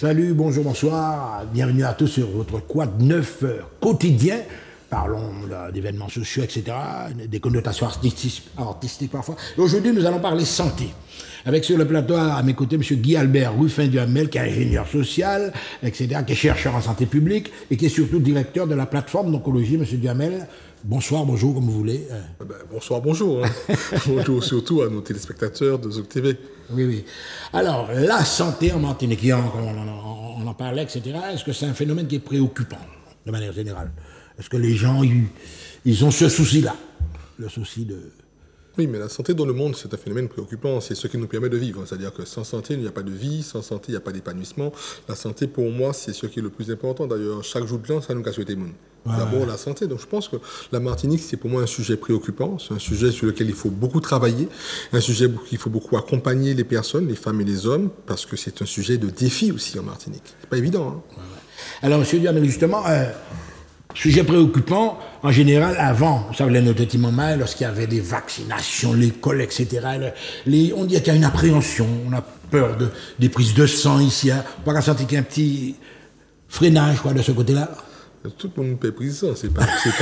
Salut, bonjour, bonsoir. Bienvenue à tous sur votre Quad 9 quotidien. Parlons d'événements sociaux, etc., des connotations artistiques parfois. Et aujourd'hui, nous allons parler santé. Avec sur le plateau, à mes côtés, M. Guy-Albert Ruffin-Duhamel, qui est ingénieur social, etc., qui est chercheur en santé publique et qui est surtout directeur de la plateforme d'oncologie. M. Duhamel, bonsoir, bonjour, comme vous voulez. Bonsoir, bonjour. Bonjour surtout à nos téléspectateurs de Zouk TV. Oui, oui. Alors, la santé en Martinique, on en parlait, etc., est-ce que c'est un phénomène qui est préoccupant, de manière générale? Est-ce que les gens, ils ont ce souci-là? Le souci de... Oui, mais la santé dans le monde, c'est un phénomène préoccupant. C'est ce qui nous permet de vivre. C'est-à-dire que sans santé, il n'y a pas de vie. Sans santé, il n'y a pas d'épanouissement. La santé, pour moi, c'est ce qui est le plus important. D'ailleurs, chaque jour de l'an, ça nous casse le monde. D'abord, la santé. Donc, je pense que la Martinique, c'est pour moi un sujet préoccupant. C'est un sujet sur lequel il faut beaucoup travailler. Un sujet où il faut beaucoup accompagner les personnes, les femmes et les hommes, parce que c'est un sujet de défi aussi en Martinique. C'est pas évident. Hein. Alors, M. Duhamel, justement... sujet préoccupant, en général, avant, vous savez, notre petit moment, lorsqu'il y avait des vaccinations, l'école, etc., on dit qu'il y a une appréhension, on a peur des prises de sang ici, hein. On va sentir qu'il y a un petit freinage, quoi, de ce côté-là. Tout le monde peut pris ça, c'est pas Martinique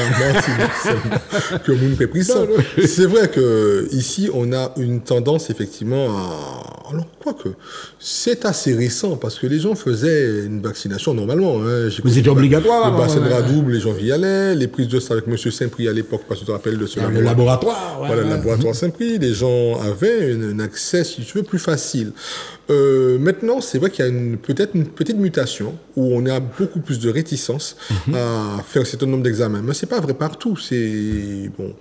que le monde peut pris ça. C'est vrai que ici on a une tendance effectivement à... Alors quoique, c'est assez récent parce que les gens faisaient une vaccination normalement. Hein. Vous étiez obligatoire. Le bassin de Radouble, les gens y allaient. Les prises de sang avec M. Saint-Prix à l'époque, parce que tu te rappelles de ce laboratoire. Le laboratoire. Voilà, le laboratoire Saint-Prix. Les gens avaient un accès, si tu veux, plus facile. Maintenant, c'est vrai qu'il y a peut-être une petite mutation où on a beaucoup plus de réticence à faire un certain nombre d'examens. Mais c'est pas vrai partout. C'est bon.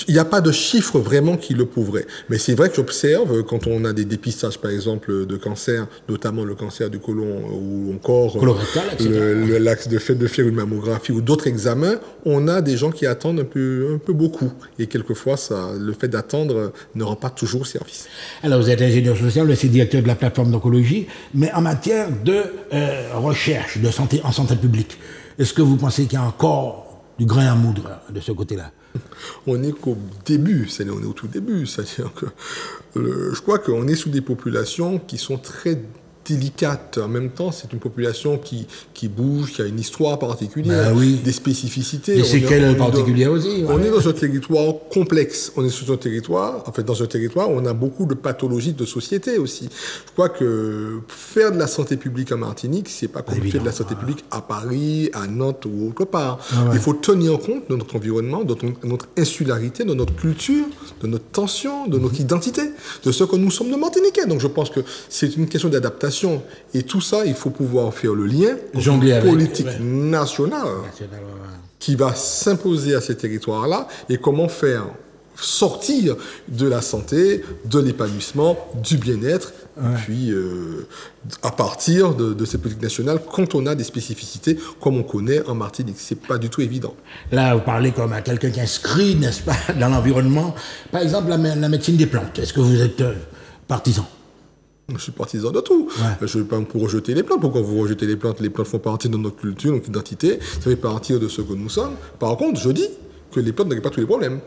Il n'y a pas de chiffres vraiment qui le prouveraient. Mais c'est vrai que j'observe quand on a des dépistages, par exemple, de cancer, notamment le cancer du côlon ou encore le fait de faire une mammographie ou d'autres examens, on a des gens qui attendent un peu beaucoup. Et quelquefois, le fait d'attendre ne rend pas toujours service. Alors, vous êtes ingénieur social, vous êtes directeur de la plateforme d'oncologie, mais en matière de recherche de santé en santé publique, est-ce que vous pensez qu'il y a encore du grain à moudre de ce côté-là? On n'est qu'au début, on est au tout début. C'est-à-dire que je crois qu'on est sous des populations qui sont très délicate. En même temps, c'est une population qui bouge, qui a une histoire particulière, des spécificités. Des séquelles particulières aussi. On est dans un territoire complexe. On est sur un territoire, en fait, dans un territoire où on a beaucoup de pathologies de société aussi. Je crois que faire de la santé publique en Martinique, c'est pas comme faire de la santé publique à Paris, à Nantes ou autre part. Il faut tenir compte de notre environnement, de notre insularité, de notre culture, de notre tension, de notre identité, de ce que nous sommes de Martiniquais. Donc, je pense que c'est une question d'adaptation. Et tout ça, il faut pouvoir faire le lien politique nationale qui va s'imposer à ces territoires-là et comment faire sortir de la santé, de l'épanouissement, du bien-être, puis à partir de ces politiques nationales, quand on a des spécificités comme on connaît en Martinique. C'est pas du tout évident. Là, vous parlez comme à quelqu'un qui est inscrit, n'est-ce pas, dans l'environnement. Par exemple, la médecine des plantes. Est-ce que vous êtes partisan? Je suis partisan de tout. Je ne vais pas pour rejeter les plantes. Pourquoi vous rejetez les plantes? Les plantes font partie de notre culture, notre identité. Ça fait partie de ce que nous sommes. Par contre, je dis que les plantes ne règlent pas tous les problèmes.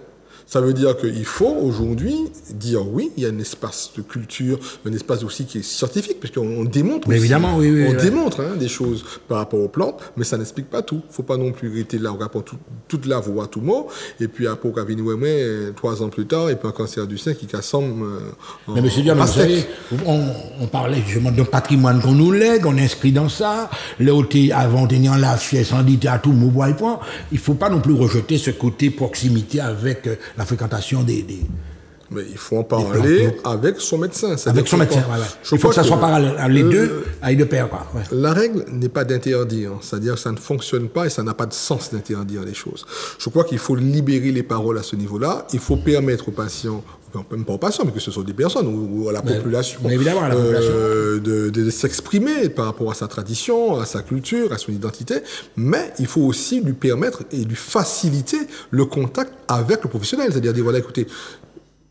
Ça veut dire qu'il faut aujourd'hui dire oui, il y a un espace de culture, un espace aussi qui est scientifique, puisqu'on démontre mais aussi, évidemment, on démontre des choses par rapport aux plantes, mais ça n'explique pas tout. Il ne faut pas non plus rester là, on répond toute la voix à tout mot, et puis après, on venir 3 ans plus tard, et puis un cancer du sein qui cassemble mais monsieur Diamant, vous savez, on parlait justement d'un patrimoine qu'on nous lègue, on inscrit dans ça, avant tenir la fièvre, sans dire à tout mot, point. Il ne faut pas non plus rejeter ce côté proximité avec la fréquentation des... Mais il faut en parler avec son médecin. Avec son médecin, il faut que ça soit parallèle. Les deux aillent de pair, quoi. La règle n'est pas d'interdire. C'est-à-dire que ça ne fonctionne pas et ça n'a pas de sens d'interdire les choses. Je crois qu'il faut libérer les paroles à ce niveau-là. Il faut permettre aux patients, même pas aux patients, mais que ce sont des personnes ou à la population, mais évidemment, à la population. De s'exprimer par rapport à sa tradition, à sa culture, à son identité. Mais il faut aussi lui permettre et lui faciliter le contact avec le professionnel. C'est-à-dire dire, voilà, écoutez,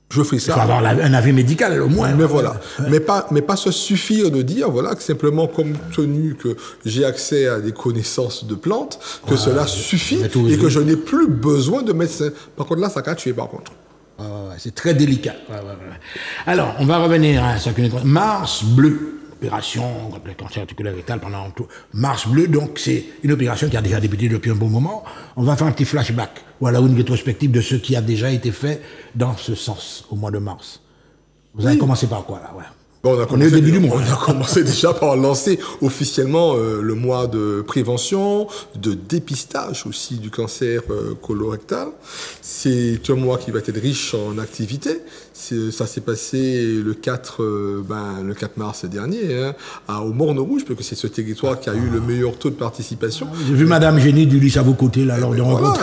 je fais ça. Il faut avoir un avis médical, au moins. Mais voilà. Mais pas se suffire de dire, voilà, que simplement, comme tenu que j'ai accès à des connaissances de plantes, que cela suffit et que je n'ai plus besoin de médecin. Par contre, là, ça va tuer, par contre. C'est très délicat. Alors, on va revenir à ce que Mars bleu. opération contre le cancer articulaire rectal pendant tout Mars Bleu. Donc, c'est une opération qui a déjà débuté depuis un bon moment. On va faire un petit flashback, ou alors une rétrospective de ce qui a déjà été fait dans ce sens au mois de mars. Vous avez commencé par quoi, là? Ouais. Bon, on est au début du mois. On a commencé déjà par lancer officiellement le mois de prévention, de dépistage aussi du cancer colorectal. C'est un mois qui va être riche en activités. Ça s'est passé le 4 mars dernier au Morne Rouge, parce que c'est ce territoire qui a eu le meilleur taux de participation. J'ai vu Madame Génie du lycée à vos côtés là, lors de rencontre.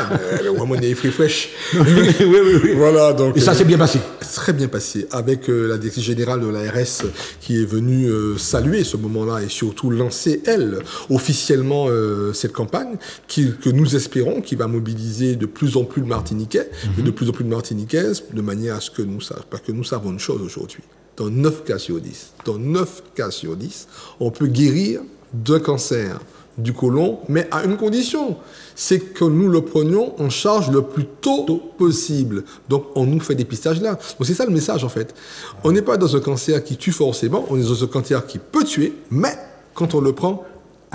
On est fraîche. Oui. Voilà, donc, et ça s'est bien passé. Très bien passé, avec la directrice générale de l'ARS qui est venue saluer ce moment-là et surtout lancer, elle, officiellement cette campagne que nous espérons qui va mobiliser de plus en plus de Martiniquais et de plus en plus de Martiniquaises, de manière à ce que nous savons une chose aujourd'hui. Dans 9 cas sur 10, on peut guérir d'un cancer du côlon, mais à une condition, c'est que nous le prenions en charge le plus tôt possible. Donc, on nous fait des dépistage là. Donc, c'est ça le message, en fait. On n'est pas dans un cancer qui tue forcément, on est dans un cancer qui peut tuer, mais quand on le prend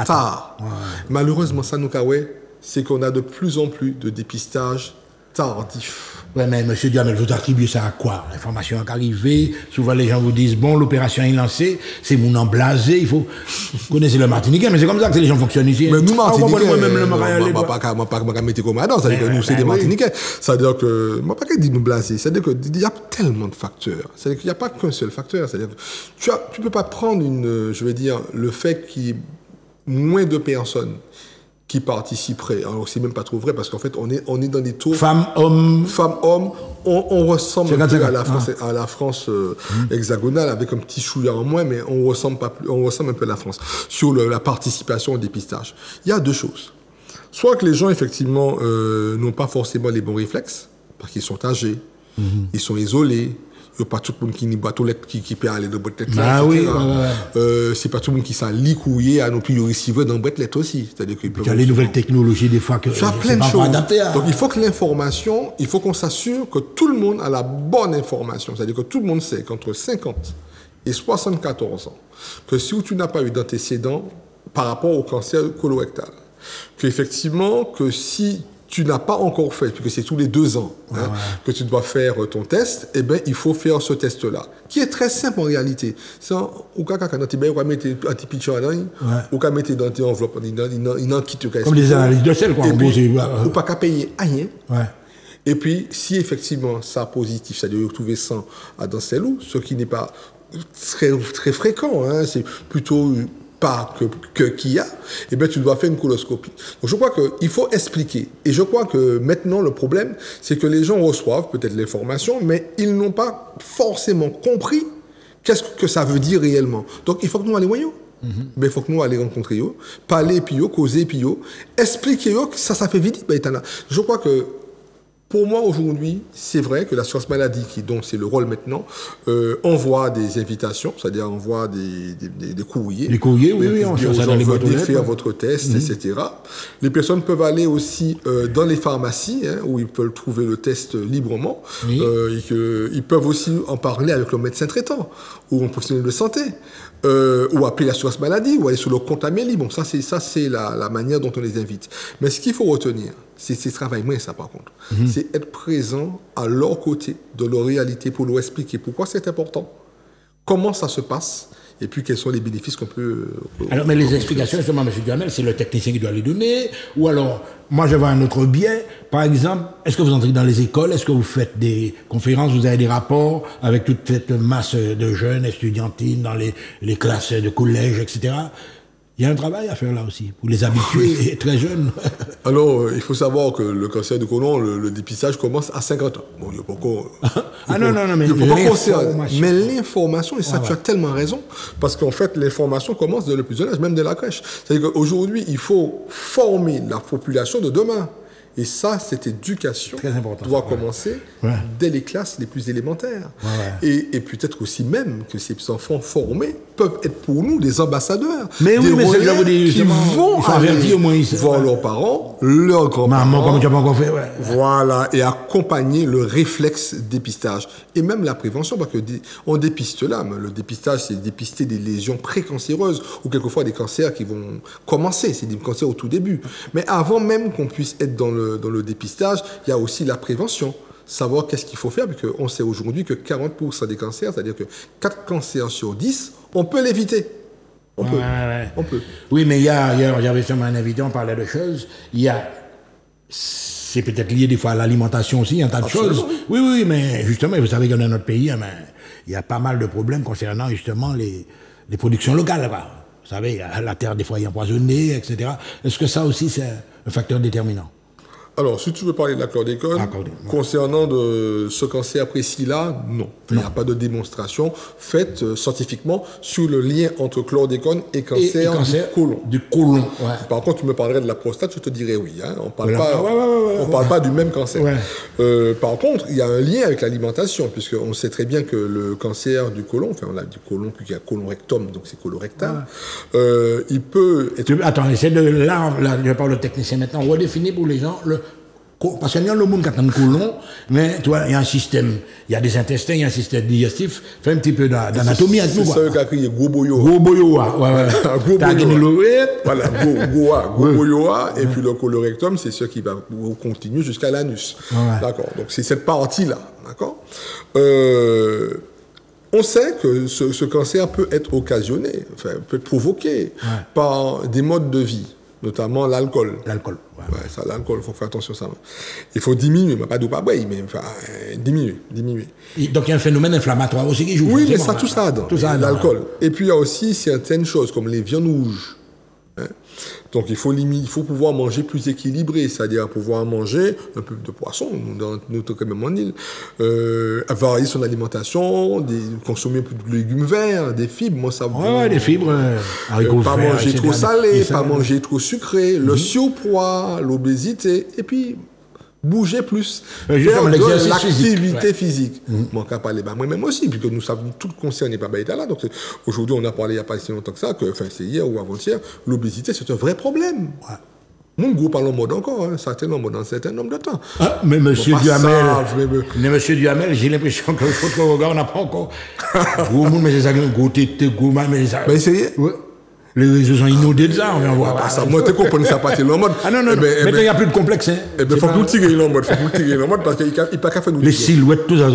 tard. Ouais. Malheureusement, ça nous caouait, c'est qu'on a de plus en plus de dépistage tardif. Oui, mais M. Duhamel, vous attribuez ça à quoi? L'information est arrivée, souvent les gens vous disent, bon, l'opération est lancée, c'est mon nom blasé, il faut... Vous connaissez le Martiniquais, mais c'est comme ça que les gens fonctionnent ici. Mais nous, Martiniquais, moi, pas mettre commandant, c'est-à-dire que nous, c'est des Martiniquais. C'est-à-dire que, moi, pas qu'à dire nous blasé, c'est-à-dire qu'il y a tellement de facteurs. C'est-à-dire qu'il n'y a pas qu'un seul facteur. C'est-à-dire que tu peux pas prendre le fait qu'il y ait moins de personnes qui participeraient. Alors, c'est même pas trop vrai, parce qu'en fait, on est dans des taux... Femmes, hommes, on ressemble un peu à la France hexagonale, avec un petit chouïa en moins, mais on ressemble un peu à la France. Sur la participation au dépistage. Il y a deux choses. Soit que les gens, effectivement, n'ont pas forcément les bons réflexes, parce qu'ils sont âgés, ils sont isolés, il n'y a pas tout le monde qui n'y bat qui peut aller dans la boîte lettre. Ah oui, c'est pas tout le monde qui s'en lit couiller à non plus recevoir dans la boîte lettre aussi. C'est-à-dire qu'il y a les nouvelles technologies, des fois, que ça plein de choses. Donc il faut que l'information, il faut qu'on s'assure que tout le monde a la bonne information. C'est-à-dire que tout le monde sait qu'entre 50 et 74 ans, que si tu n'as pas eu d'antécédent par rapport au cancer colorectal, qu'effectivement, que si tu n'as pas encore fait, puisque c'est tous les 2 ans que tu dois faire ton test, eh bien, il faut faire ce test-là, qui est très simple en réalité. C'est au cas quand tu vas mettre un petit pitcher à l'œil, ou quand mettre dans tes enveloppes, il en quitte. Comme des analyses de sel, quoi. Ou pas qu'à payer rien. Et puis, si effectivement ça positif, c'est-à-dire retrouver 100 dans celle ou, ce qui n'est pas très, très fréquent, c'est plutôt pas qu'il y a, eh bien, tu dois faire une coloscopie. Donc, je crois qu'il faut expliquer. Et je crois que maintenant, le problème, c'est que les gens reçoivent peut-être l'information, mais ils n'ont pas forcément compris qu'est-ce que ça veut dire réellement. Donc, il faut que nous allions voyons. Mais il faut que nous allions rencontrer eux, parler puis eux, causer puis eux, expliquer eux que ça fait vite. Je crois que pour moi, aujourd'hui, c'est vrai que l'assurance maladie, dont c'est le rôle maintenant, envoie des invitations, c'est-à-dire envoie des courriers. Des courriers, oui, on fait ça dans les boîtes aux lettres. Faire votre test, etc. Les personnes peuvent aller aussi dans les pharmacies, où ils peuvent trouver le test librement. Ils peuvent aussi en parler avec le médecin traitant, ou un professionnel de santé. Ou appeler l'assurance maladie, ou aller sur le compte Amélie. Bon, ça c'est la manière dont on les invite. Mais ce qu'il faut retenir, c'est travail moins ça par contre. C'est être présent à leur côté, de leur réalité, pour leur expliquer pourquoi c'est important, comment ça se passe, et puis quels sont les bénéfices qu'on peut... Alors, mais les explications, justement, M. Duhamel, c'est le technicien qui doit les donner, ou alors, moi je vois un autre biais, par exemple, est-ce que vous entrez dans les écoles, est-ce que vous faites des conférences, vous avez des rapports avec toute cette masse de jeunes, estudiantines, dans les classes de collège, etc. Il y a un travail à faire là aussi, pour les habituer très jeunes. Alors, il faut savoir que le cancer du côlon, le dépistage commence à 50 ans. Bon, il n'y a pas encore... mais l'information, et ça, tu as tellement raison, parce qu'en fait, l'information commence dès le plus jeune âge, même dès la crèche. C'est-à-dire qu'aujourd'hui, il faut former la population de demain. Et ça, cette éducation important, doit commencer dès les classes les plus élémentaires. Et peut-être aussi même que ces enfants formés peuvent être pour nous des ambassadeurs. Mais oui, mais c'est là vous dites, qui vont aller au moins voir leurs parents, leurs grands-parents. Maman, comme tu as pas encore fait, Voilà, et accompagner le réflexe dépistage. Et même la prévention, parce qu'on dépiste là, mais le dépistage, c'est dépister des lésions précancéreuses ou quelquefois des cancers qui vont commencer, c'est des cancers au tout début. Mais avant même qu'on puisse être dans le dépistage, il y a aussi la prévention. Savoir qu'est-ce qu'il faut faire, parce qu'on sait aujourd'hui que 40% des cancers, c'est-à-dire que 4 cancers sur 10, on peut l'éviter. On peut. Oui, mais hier, j'avais fait un invité, on parlait de choses. C'est peut-être lié des fois à l'alimentation aussi, un tas de choses. Oui, mais justement, vous savez que dans notre pays, il y a pas mal de problèmes concernant justement les productions locales. Vous savez, la terre des fois est empoisonnée, etc. Est-ce que ça aussi, c'est un facteur déterminant? Alors, si tu veux parler de la chlordécone, concernant ce cancer précis-là, non. Il n'y a pas de démonstration faite scientifiquement sur le lien entre chlordécone et cancer du côlon. Par contre, tu me parlerais de la prostate, je te dirais oui. Hein. On ne parle pas du même cancer. Par contre, il y a un lien avec l'alimentation, puisqu'on sait très bien que le cancer du côlon, enfin, on a du côlon, puis il y a colorectum, donc c'est colorectal, il peut être... Attends, là, je parle au technicien maintenant, on redéfinit pour les gens parce qu'il y a le monde qui a un côlon, mais tu vois, il y a un système, il y a des intestins, il y a un système digestif, fais un petit peu d'anatomie avec nous. C'est ça qui a crié gros boyoa. Gros boyoa, Voilà, gros boyoa, et puis le colorectum, c'est ce qui va continuer jusqu'à l'anus. D'accord, donc c'est cette partie-là, d'accord. On sait que ce cancer peut être occasionné, peut être provoqué par des modes de vie, notamment l'alcool. L'alcool. L'alcool, il faut faire attention à ça. Il faut diminuer, mais pas de pas boire, mais diminuer. Donc il y a un phénomène inflammatoire aussi qui joue. Oui, mais ça, tout ça dedans. L'alcool. Et puis il y a aussi certaines choses comme les viandes rouges. Donc il faut pouvoir manger plus équilibré, c'est-à-dire pouvoir manger un peu de poisson, nous quand même en île, varier son alimentation, consommer plus de légumes verts, des fibres, moi ça des fibres, pas manger trop salé, pas manger trop sucré, le surpoids, l'obésité, et puis bouger plus, faire de l'activité physique. Moi, qu'à parler, moi-même aussi, puisque nous savons tout le concert n'est pas là. Donc, aujourd'hui, on a parlé il n'y a pas si longtemps que ça, c'est hier ou avant-hier, l'obésité, c'est un vrai problème. Mon groupe parle en mode encore, ça a mode dans un certain nombre de temps. Mais monsieur Duhamel, j'ai l'impression que votre regard n'a pas encore. Gros monde, mais c'est ça, gros tété, gros mal, mais ça. Mais essayez. Les réseaux sont inondés de ça, on vient voir. Ça, moi, tu comprends ça partir en mode. Non, mais il n'y a plus de complexe. Il faut que nous tirions en mode, parce qu'il n'y a pas qu'à faire nous. Les silhouettes, tout ça.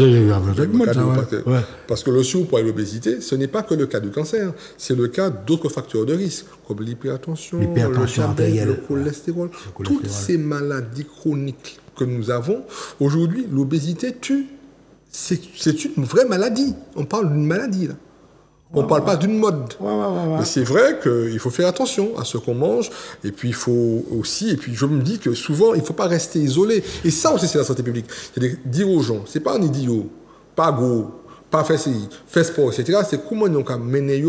Parce que le surpoids et l'obésité, ce n'est pas que le cas du cancer, c'est le cas d'autres facteurs de risque, comme l'hypertension, le diabète, le cholestérol. Toutes ces maladies chroniques que nous avons, aujourd'hui, l'obésité tue. C'est une vraie maladie. On parle d'une maladie, là. On ne parle pas d'une mode. Mais c'est vrai qu'il faut faire attention à ce qu'on mange. Et puis, il faut aussi... Et puis, je me dis que souvent, il ne faut pas rester isolé. Et ça aussi, c'est la santé publique. C'est-à-dire dire aux gens, c'est pas un idiot, pas gros, pas faire sport, etc. C'est comment on peut mener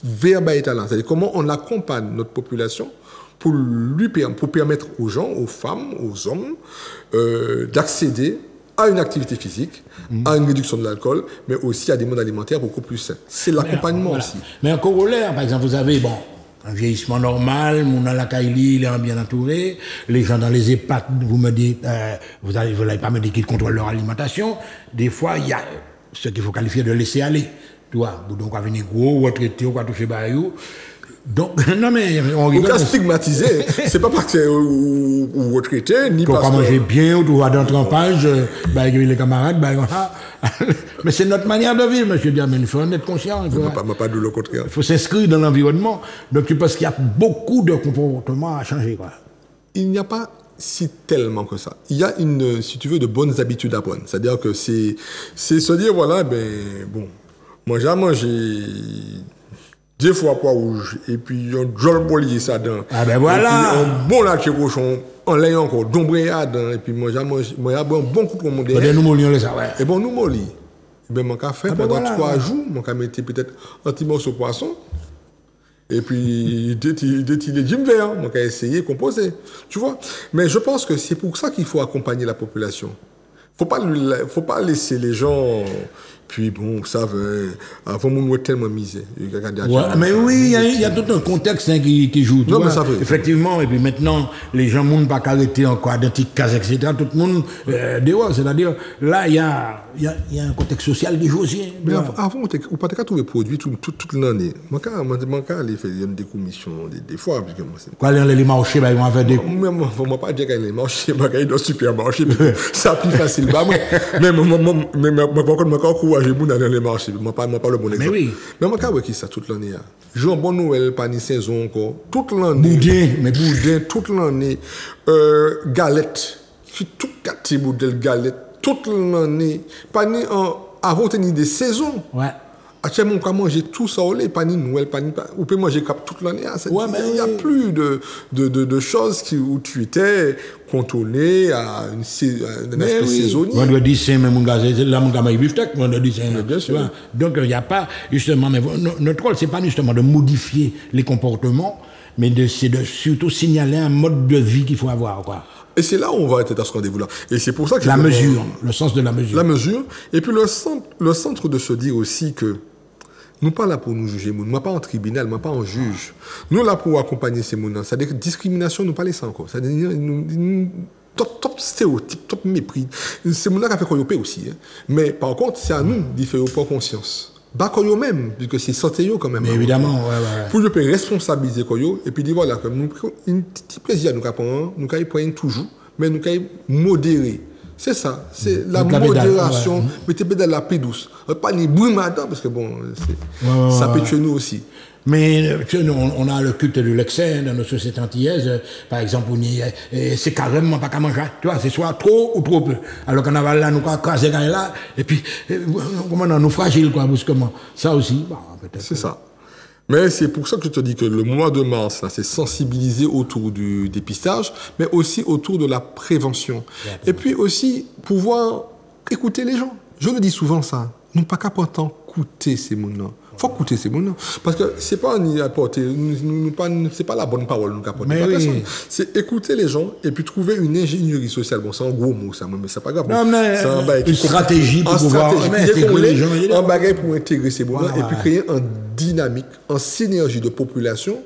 vers bas talent. C'est-à-dire comment on accompagne notre population pour permettre aux gens, aux femmes, aux hommes, d'accéder à une activité physique, à une réduction de l'alcool, mais aussi à des modes alimentaires beaucoup plus sains. C'est l'accompagnement aussi. Mais en corollaire, par exemple, vous avez un vieillissement normal, mon Alakaili, il est bien entouré, les gens dans les EHPAD, vous me dites, vous n'allez pas me dire qu'ils contrôlent leur alimentation. Des fois, il y a ce qu'il faut qualifier de laisser aller. Tu vois, donc on va venir gros, ou traiter, ou quoi toucher bayou. Donc, non mais, on rigole. On stigmatiser, c'est pas parce que c'est ou retraité, ni parce que... manger bien, ou tout va dans trempage, les camarades, mais c'est notre manière de vivre, monsieur Diamel, il faut en être conscient. Il faut s'inscrire dans l'environnement. Donc, tu penses qu'il y a beaucoup de comportements à changer, quoi. Il n'y a pas si tellement que ça. Il y a si tu veux, de bonnes habitudes à prendre. C'est-à-dire que c'est se dire, voilà, moi j'ai mangé 2 fois pois rouge, et puis un jol polier ça dedans. Voilà. Et puis un bon lâcher cochon, en l'ayant encore, d'ombré dedans, et puis moi j'ai un bon coup pour mon derrière. Nous mollions ça, ouais. Et nous mollions. Et mon café, pendant 3 jours, mon café mettait peut-être un petit morceau de poisson, Et puis, dès qu'il est Jim Vert, on a essayé de composer. Tu vois? Mais je pense que c'est pour ça qu'il faut accompagner la population. Faut pas laisser les gens. Puis bon, ça veut. Avant, mon est tellement misé. Ouais, mais oui, il y a tout un contexte qui joue. Non, mais ça veut. Effectivement, et puis maintenant, les gens ne pas arrêter encore dans petites cases, etc. Tout le monde dehors. C'est-à-dire, là, il y a un contexte social qui joue aussi. Mais avant, on ne pas trouver produit toute l'année. Moi, quand aller faire des commissions, des fois. Quand les marchés, ils vont faire des. Moi, je ne vais pas dire qu'il y a les marchés, je vais dans le supermarché. C'est plus facile. Mais moi, j'ai bon dans les marchés, moi pas le bon exemple. Mais oui. Mais moi quand qui ça toute l'année. Jambon Noël pas ni saison encore, toute l'année. Boudin toute l'année. Galette, tout quatre modèles galette toute l'année, pas ni avant tenir des saisons. Ouais. Actuellement, on peut manger tout ça au lait, pas ni Noël, pas ni. On peut manger toute l'année. Il n'y a plus de choses où tu étais contrôlé à un aspect saisonnier. Vendredi Saint, même là, mon gars, il bifteck, vendredi Saint. Bien sûr. Donc, il n'y a pas, justement, mais notre rôle, ce n'est pas justement de modifier les comportements, mais c'est de surtout signaler un mode de vie qu'il faut avoir, quoi. Et c'est là où on va être à ce rendez-vous-là. Et c'est pour ça que la mesure, le sens de la mesure. La mesure. Et puis le centre de se dire aussi que nous pas là pour nous juger, nous pas en tribunal, nous pas en juge. Nous là pour accompagner ces gens. C'est-à-dire que discrimination, nous pas laisser encore. C'est-à-dire top stéréotype, top mépris. C'est mon qui a fait qu'on y aussi. Hein. Mais par contre, c'est à nous d'y faire pas conscience. Bah koyo même, puisque c'est santé quand même. Mais évidemment, ouais. Pour je peux responsabiliser koyo et puis dire voilà comme nous un petit plaisir nous prendre, nous prendre toujours, mais nous modérer. C'est ça, c'est la modération, mettez dans la paix douce. Pas ni bruit madame parce que bon, ça peut tuer nous aussi. Mais on a le culte de l'excès dans nos sociétés antillaises. Par exemple, c'est carrément pas qu'à manger. Tu vois, c'est soit trop ou trop peu. Alors qu'en aval là, nous craser là, et puis, comment nous fragile, quoi, brusquement. Ça aussi, peut-être. C'est ça. Mais c'est pour ça que je te dis que le mois de mars, là, c'est sensibiliser autour du dépistage, mais aussi autour de la prévention. Et puis aussi, pouvoir écouter les gens. Je le dis souvent, ça. Nous pas qu'à pourtant écouter ces mots-là. Faut écouter ces mots-là. Parce que c'est pas ni apporter, c'est pas la bonne parole nous qu'apporter à personne. C'est écouter les gens et puis trouver une ingénierie sociale. Bon, c'est un gros mot, ça, mais c'est pas grave. Non, mais une stratégie pour pouvoir intégrer les gens. Un bagage pour intégrer ces mots-là et puis créer une dynamique, une synergie de population.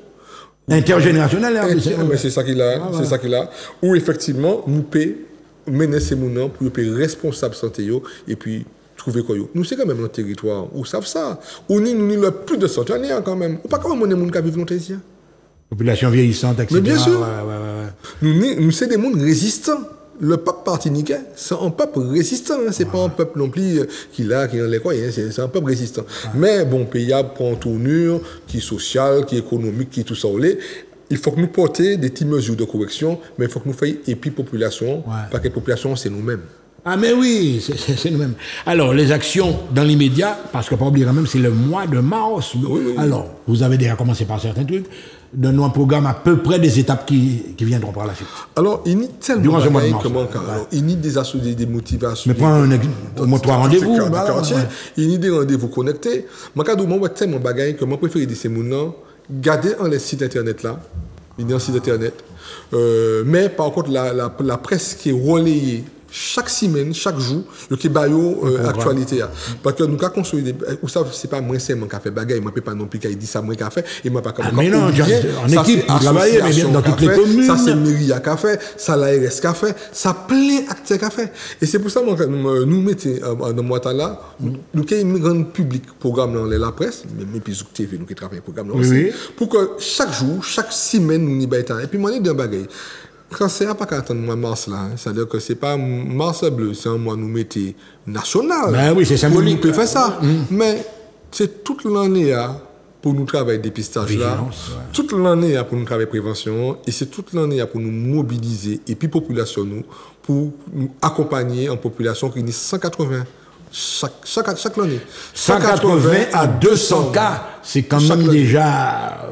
Intergénérationnelle, mais c'est ça qu'il a, c'est ça qu'il a. Où effectivement, nous peut mener ces mots-là pour être responsable santé et puis trouver quoi. Nous, c'est quand même un territoire où savent ça. Où nous le plus de centenaires quand même. Ou pas comment on est monde qui vivent dans tes yeux. Population vieillissante, etc. Mais bien sûr. Nous, c'est des mondes résistants. Le peuple martiniquais, c'est un peuple résistant. Hein. C'est pas un peuple non plus qui en est quoi. C'est un peuple résistant. Mais bon, pays prend tournure, qui est social, qui est économique, qui est tout ça. Il faut que nous portions des petites mesures de correction, mais il faut que nous fassions épi population. Parce que la population, c'est nous-mêmes. Ah mais oui, c'est nous-mêmes. Alors, les actions dans l'immédiat, parce que pas oublier quand même, c'est le mois de mars. Oui. Alors, vous avez déjà commencé par certains trucs. Donne-nous un programme à peu près des étapes qui viendront par la suite. Alors, il y a tellement de choses. Il y a des associés, des motivations. Mais prends un rendez-vous. Il y a des rendez-vous connectés. Moi, quand je vois tellement de bagailles que moi, je préfère dire ces mots-là, garder un site internet là. Il y a un site internet. Mais par contre, la presse qui est relayée, chaque semaine, chaque jour, le Kébayo actualité. Parce que nous avons consolidé, ou ça, c'est pas moi seulement qui a fait bagaille, moi, pas non plus qui dit ça, moi qui a fait, et moi, pas comme mais non, en équipe, vous travaillez, mais bien dans toutes les communes. Ça, c'est Myria qui a fait, ça, l'ARS qui a fait, ça, plein d'acteurs qui a fait. Et c'est pour ça, moi, nous mettons dans le mois là, nous avons un grand public programme dans la presse, mais puis Zouk TV, nous qui travaillons programme là aussi, pour que chaque jour, chaque semaine, nous n'y baillons. Et puis, moi, il y a un bagaille. Quand c'est pas qu'à attendre le mois de mars là, c'est-à-dire que c'est pas mars bleu, c'est un mois nous mettons national. Ben oui, c'est symbolique. On peut faire ça. Mais c'est toute l'année pour nous travailler dépistage là, toute l'année pour nous travailler prévention et c'est toute l'année pour nous mobiliser et puis population nous pour nous accompagner en population qui est 180 chaque année. 180 à 200 cas, c'est quand même déjà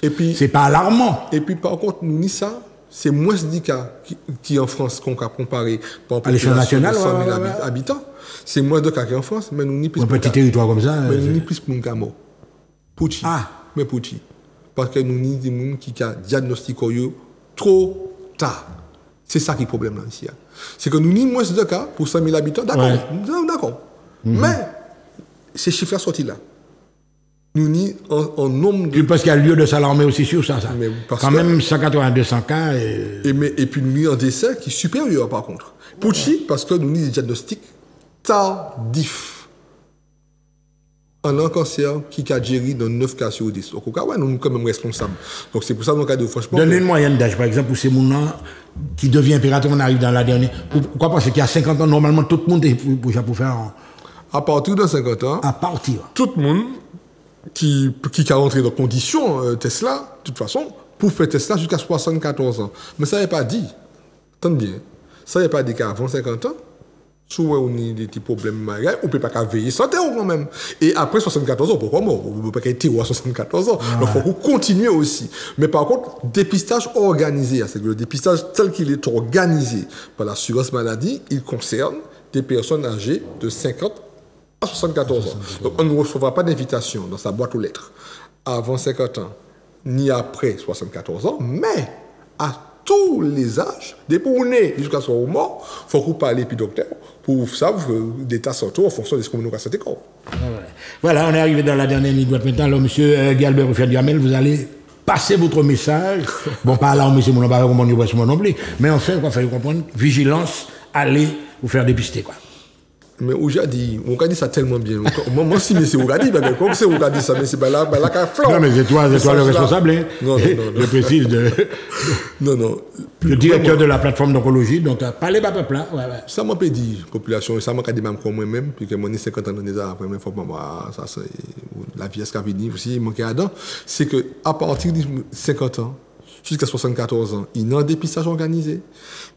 et puis c'est pas alarmant. Et puis par contre nous ni ça. C'est moins de cas qui en France qu'on a comparé par à l'échelle nationale, 100 000 habitants. C'est moins de cas qu'en France, mais nous n'y plus. Un petit territoire comme ça. Mais nous n'y plus pour nous mort. Pouchi. Mais Pouchi. parce que nous avons des gens qui ont diagnostiqué trop tard. C'est ça qui est le problème là ici. C'est que nous avons moins de cas pour 100 000 habitants, d'accord. Ouais. D'accord. Mais ces chiffres-là sont sortis là. Nous avons en nombre de... Parce qu'il y a lieu de s'alarmer aussi sur ça. Mais quand même 180-200 cas. Et puis nous avons un décès qui est supérieur par contre. Pourquoi? Parce que nous avons des diagnostics tardifs. Un cancer qui a géré dans 9 cas sur 10. Donc, ouais, nous sommes quand même responsables. Donc, c'est pour ça, dans le cas de franchement. Donnez une moyenne d'âge, par exemple, pour ces gens qui devient impératif, on arrive dans la dernière. Pourquoi? Parce qu'il y a 50 ans, normalement, tout le monde est pour faire. À partir de 50 ans. À partir. Tout le monde qui a rentré dans conditions Tesla, de toute façon, pour faire Tesla jusqu'à 74 ans. Mais ça n'est pas dit. Attendez bien. Ça n'est pas dit qu'avant 50 ans, souvent on a des petits problèmes, on ne peut pas veiller santé quand même. Et après 74 ans, pourquoi mort? On ne peut pas être à 74 ans. Donc il faut continuer aussi. Mais par contre, dépistage organisé, c'est que le dépistage tel qu'il est organisé par l'assurance maladie, il concerne des personnes âgées de 50 à 74 ans. Donc on ne recevra pas d'invitation dans sa boîte aux lettres avant 50 ans, ni après 74 ans, mais à tous les âges, depuis qu'on est jusqu'à son mort, il faut qu'on parle puis docteur pour savoir l'état santé en fonction de ce que nous avons santé. Voilà, on est arrivé dans la dernière ligne droite maintenant. Alors, monsieur Guy-Albert Ruffier-Duhamel, vous allez passer votre message. Bon, pas là, monsieur Moulin, pas comment nous non plus. Mais enfin, il va falloir comprendre, vigilance, allez vous faire dépister, quoi. Mais aujourd'hui, on a dit ça tellement bien. Moi, si c'est Ougadi, mais comme c'est Ougadi, ça, mais c'est pas là qu'à flanc. Non, mais c'est toi le responsable. Hein. Non. Je précise. Non. Le directeur de la plateforme d'oncologie, donc, parlez pas peuple là. Ouais. Ça m'a dit, population, ça m'a dit même comme moi-même, puis que moi, j'ai 50 ans déjà, après, faut pas moi, ça, c'est la vieillesse qui a venu aussi, il manquait là-dedans. C'est qu'à partir de 50 ans, jusqu'à 74 ans, il y a un dépistage organisé,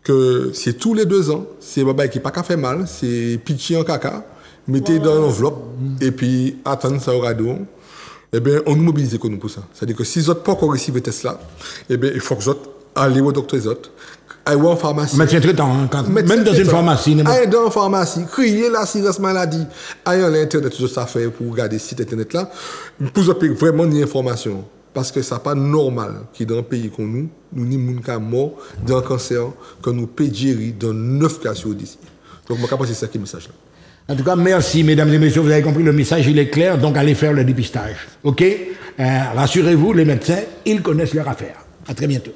que c'est tous les 2 ans, c'est baba qui n'a pas qu'à faire mal, c'est pitcher en caca, mettez dans l'enveloppe, et puis attendre ça au radio. Eh bien, on nous mobilise nous pour ça. C'est-à-dire que si vous n'avez pas encore reçu le test là, eh bien, il faut que vous allez au docteur allez en pharmacie. Médecin traitant, même dans une pharmacie. Allez dans une pharmacie, criez l'assurance maladie, allez à l'internet, tout ça fait pour regarder le site internet là, pour vous vraiment des informations. Parce que ce n'est pas normal que dans un pays comme nous avons des gens morts d'un cancer que nous pouvons gérer dans 9 cas sur 10. Donc, je pense que c'est ça qui est le message là. En tout cas, merci, mesdames et messieurs, vous avez compris, le message, il est clair, donc allez faire le dépistage. OK? Rassurez-vous, les médecins, ils connaissent leur affaire. À très bientôt.